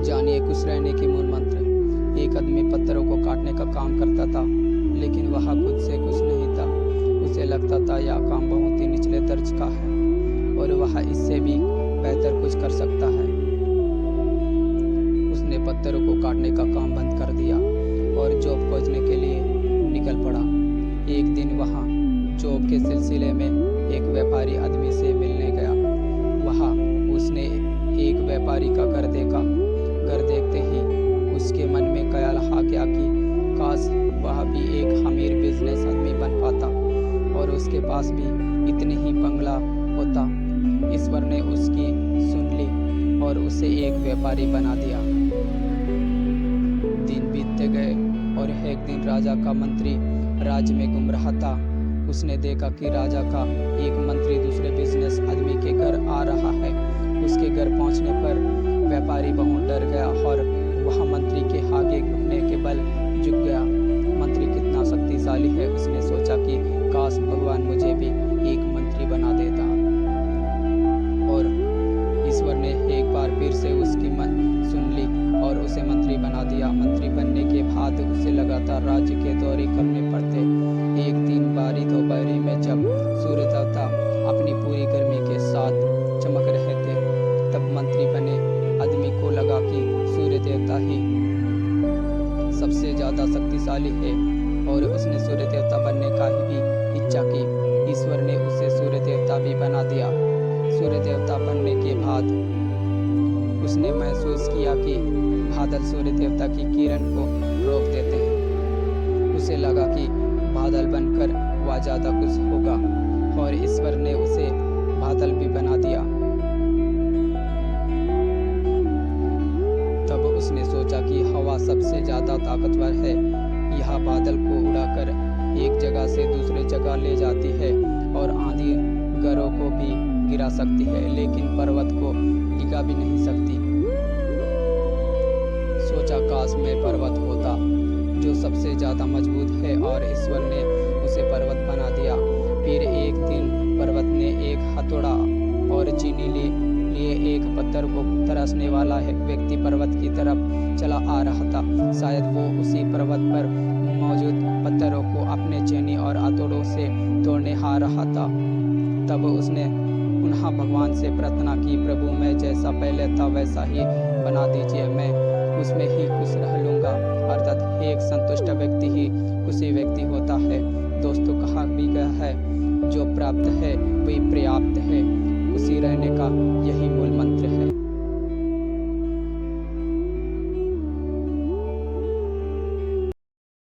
जानिए खुश रहने के मूल मंत्र। एक आदमी पत्थरों को काटने का काम करता था, लेकिन वह खुद से खुश नहीं था। उसे लगता था यह काम बहुत ही निचले दर्ज का है और वह इससे भी बेहतर कुछ कर सकता है। उसने पत्थरों को काटने का काम बंद कर दिया और जॉब खोजने के लिए निकल पड़ा। एक दिन वह जॉब के सिलसिले में एक व्यापारी आदमी से मिलने गया। वहाँ उसने एक व्यापारी का घर देखा। घर देखते ही उसके मन में ख्याल आ गया कि काश वह भी एक अमीर बिजनेस आदमी बन पाता और उसके पास भी इतनी ही बंगला होता। ईश्वर ने उसकी सुन ली और उसे एक व्यापारी बना दिया। दिन बीतते गए और एक दिन राजा का मंत्री राज्य में घूम रहा था। उसने देखा कि राजा का एक मंत्री दूसरे बिजनेस आदमी के घर आ रहा है। उसके घर पहुंचने पर व्यापारी बहुत डर गया और वह मंत्री के आगे घुटने के बल झुक गया। मंत्री कितना शक्तिशाली है, उसने सोचा कि काश भगवान मुझे भी एक मंत्री बना देता। और ईश्वर ने एक बार फिर से उसकी मन सुन ली और उसे मंत्री बना दिया। मंत्री बनने के बाद उसे लगातार राज्य के दौरे करने पड़ते। एक दिन बारी दोपहरी में जब सूर्य देवता अपनी पूरी गर्मी के साथ चमक रहे थे, तब मंत्री बने आदमी को लगा कि सूर्य देवता ही सबसे ज्यादा शक्तिशाली है और उसने सूर्य देवता बनने का भी इच्छा की। ईश्वर ने उसे सूर्य देवता भी बना दिया। सूर्य देवता बनने के बाद उसने महसूस किया कि बादल सूर्य देवता की किरण को रोक देते हैं। उसे लगा कि बादल बनकर वह ज्यादा खुश होगा और ईश्वर ने उसे बादल भी बना दिया। तब उसने सोचा कि हवा सबसे ज्यादा ताकतवर है। यह बादल को उड़ाकर एक जगह से दूसरे जगह ले जाती है और आंधी घरों को भी गिरा सकती है, लेकिन पर्वत को डिगा भी नहीं सकती। सोचा काश में पर्वत होता जो सबसे ज्यादा मजबूत है और ईश्वर ने उसे पर्वत बना दिया। फिर एक दिन पर्वत ने एक हथौड़ा और चीनी लिए एक पत्थर को तराशने वाला एक व्यक्ति पर्वत की तरफ चला आ रहा था। शायद वो उसी पर्वत पर मौजूद पत्थरों को अपने चीनी और हथौड़ों से तोड़ने आ रहा था। तब उसने पुनः भगवान से प्रार्थना की, प्रभु मैं जैसा पहले था वैसा ही बना दीजिए, मैं उसमें ही खुश रह लूँगा। अर्थात एक संतुष्ट व्यक्ति ही खुशी व्यक्ति होता है। दोस्तों, कहा भी गया है, जो प्राप्त है वही पर्याप्त है। खुशी रहने का यही मूल मंत्र है।